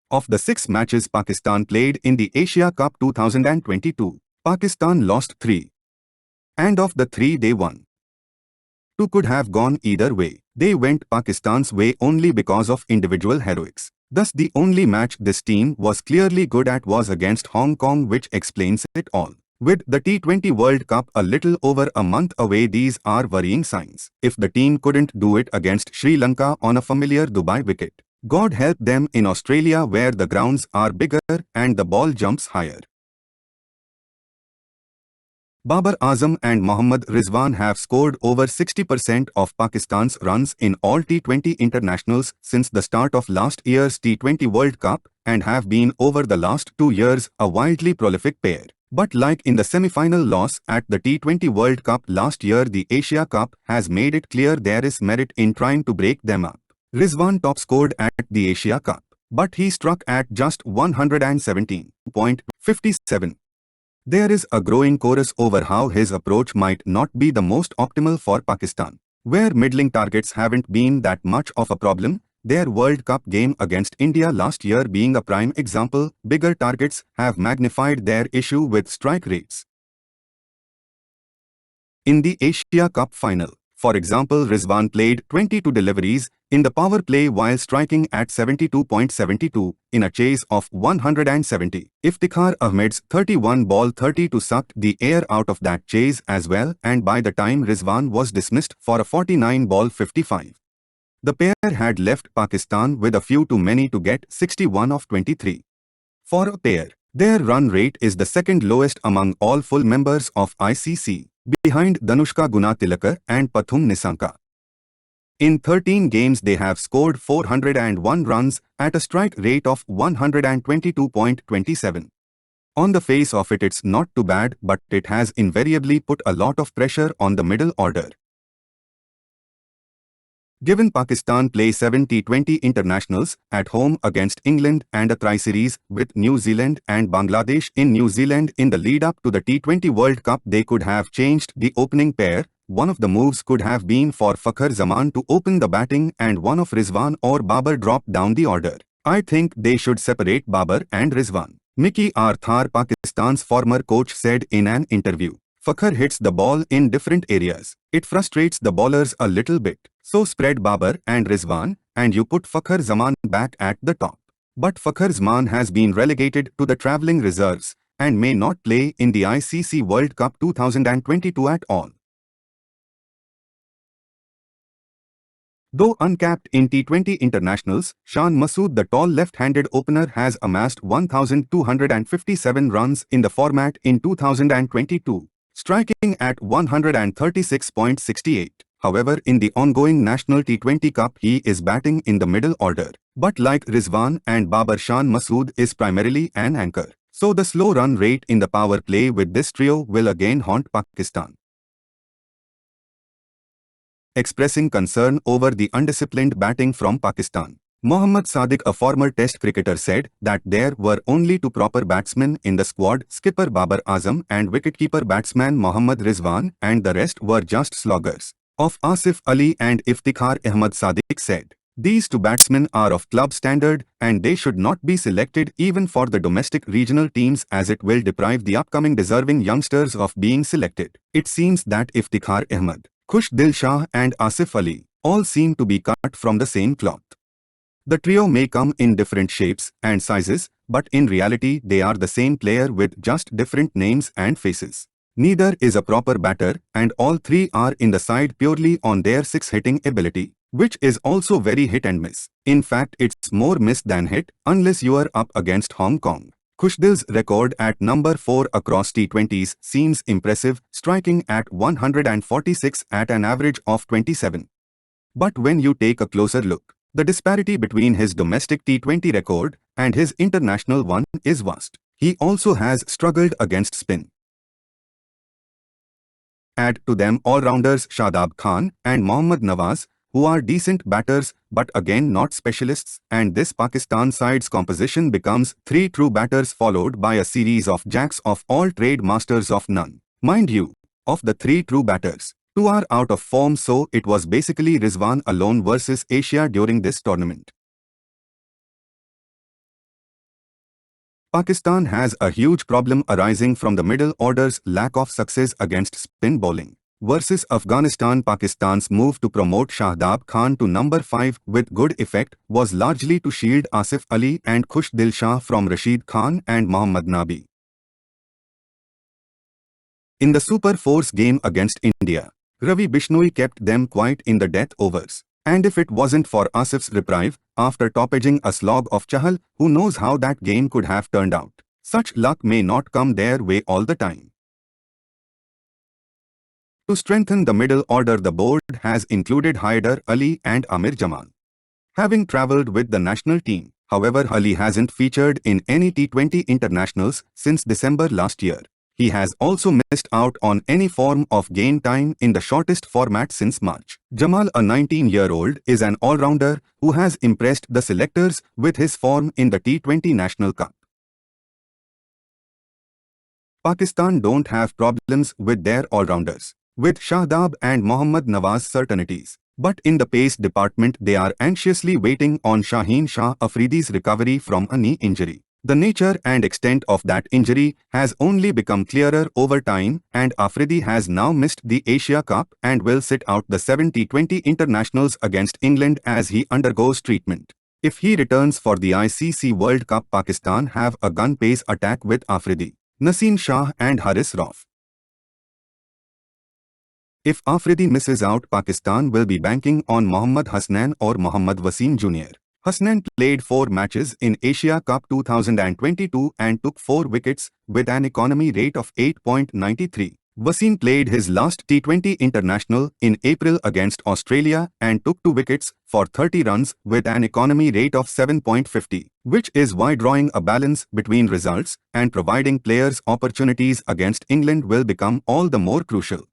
Of the 6 matches Pakistan played in the Asia Cup 2022, Pakistan lost 3. And of the 3 they won. 2 could have gone either way. They went Pakistan's way only because of individual heroics. Thus the only match this team was clearly good at was against Hong Kong, which explains it all. With the T20 World Cup a little over a month away, these are worrying signs. If the team couldn't do it against Sri Lanka on a familiar Dubai wicket, God help them in Australia where the grounds are bigger and the ball jumps higher. Babar Azam and Babar-RIZWAN have scored over 60% of Pakistan's runs in all T20 internationals since the start of last year's T20 World Cup and have been over the last 2 years a wildly prolific pair. But like in the semi-final loss at the T20 World Cup last year, the Asia Cup has made it clear there is merit in trying to break them up. Rizwan top scored at the Asia Cup, but he struck at just 117.57. There is a growing chorus over how his approach might not be the most optimal for Pakistan. Where middling targets haven't been that much of a problem, their World Cup game against India last year being a prime example, bigger targets have magnified their issue with strike rates. In the Asia Cup final, for example, Rizwan played 22 deliveries in the power play while striking at 72.72 in a chase of 170. Iftikhar Ahmed's 31-ball 32 sucked the air out of that chase as well, and by the time Rizwan was dismissed for a 49-ball 55, the pair had left Pakistan with a few too many to get 61 of 23. For a pair, their run rate is the second lowest among all full members of ICC, behind Danushka Gunatilakar and Pathum Nissanka. In 13 games they have scored 401 runs at a strike rate of 122.27. On the face of it, it's not too bad, but it has invariably put a lot of pressure on the middle order. Given Pakistan play 7 T20 internationals at home against England and a tri-series with New Zealand and Bangladesh in New Zealand in the lead-up to the T20 World Cup, they could have changed the opening pair. One of the moves could have been for Fakhar Zaman to open the batting and one of Rizwan or Babar drop down the order. I think they should separate Babar and Rizwan. Mickey Arthur, Pakistan's former coach, said in an interview, Fakhar hits the ball in different areas. It frustrates the bowlers a little bit. So spread Babar and Rizwan and you put Fakhar Zaman back at the top. But Fakhar Zaman has been relegated to the travelling reserves and may not play in the ICC World Cup 2022 at all. Though uncapped in T20 internationals, Shan Masood, the tall left-handed opener, has amassed 1,257 runs in the format in 2022, striking at 136.68. However, in the ongoing National T20 Cup, he is batting in the middle order. But like Rizwan and Babar, Shan Masood is primarily an anchor. So the slow run rate in the power play with this trio will again haunt Pakistan. Expressing concern over the undisciplined batting from Pakistan, Mohammad Sadiq, a former Test cricketer, said that there were only 2 proper batsmen in the squad, skipper Babar Azam and wicketkeeper batsman Babar-RIZWAN, and the rest were just sloggers. Of Asif Ali and Iftikhar Ahmed, Sadiq said, these 2 batsmen are of club standard and they should not be selected even for the domestic regional teams, as it will deprive the upcoming deserving youngsters of being selected. It seems that Iftikhar Ahmed, Khush Shah and Asif Ali all seem to be cut from the same cloth. The trio may come in different shapes and sizes, but in reality they are the same player with just different names and faces. Neither is a proper batter, and all 3 are in the side purely on their 6-hitting ability, which is also very hit and miss. In fact, it's more miss than hit, unless you are up against Hong Kong. Khushdil's record at number 4 across T20s seems impressive, striking at 146 at an average of 27. But when you take a closer look, the disparity between his domestic T20 record and his international one is vast. He also has struggled against spin. Add to them all-rounders Shadab Khan and Mohammad Nawaz, who are decent batters but again not specialists, and this Pakistan side's composition becomes 3 true batters followed by a series of jacks of all trade, masters of none. Mind you, of the 3 true batters, 2 are out of form, so it was basically Rizwan alone versus Asia during this tournament. Pakistan has a huge problem arising from the middle order's lack of success against spin bowling. Versus Afghanistan, Pakistan's move to promote Shahdab Khan to number 5 with good effect was largely to shield Asif Ali and Khush Dil Shah from Rashid Khan and Mohammad Nabi. In the Super Force game against India, Ravi Bishnoi kept them quiet in the death overs. And if it wasn't for Asif's reprieve, after toppaging a slog of Chahal, who knows how that game could have turned out. Such luck may not come their way all the time. To strengthen the middle order, the board has included Haider Ali and Amir Jamal. Having travelled with the national team, however, Ali hasn't featured in any T20 internationals since December last year. He has also missed out on any form of game time in the shortest format since March. Jamal, a 19-year-old, is an all-rounder who has impressed the selectors with his form in the T20 National Cup. Pakistan don't have problems with their all-rounders, with Shahdab and Mohammad Nawaz's certainties. But in the pace department, they are anxiously waiting on Shaheen Shah Afridi's recovery from a knee injury. The nature and extent of that injury has only become clearer over time, and Afridi has now missed the Asia Cup and will sit out the 7 T20 internationals against England as he undergoes treatment. If he returns for the ICC World Cup, Pakistan have a gun-pace attack with Afridi, Naseem Shah and Haris Rauf. If Afridi misses out, Pakistan will be banking on Mohammad Hasnain or Mohammad Wasim Jr. Hasnain played 4 matches in Asia Cup 2022 and took 4 wickets with an economy rate of 8.93. Wasim played his last T20 international in April against Australia and took 2 wickets for 30 runs with an economy rate of 7.50, which is why drawing a balance between results and providing players opportunities against England will become all the more crucial.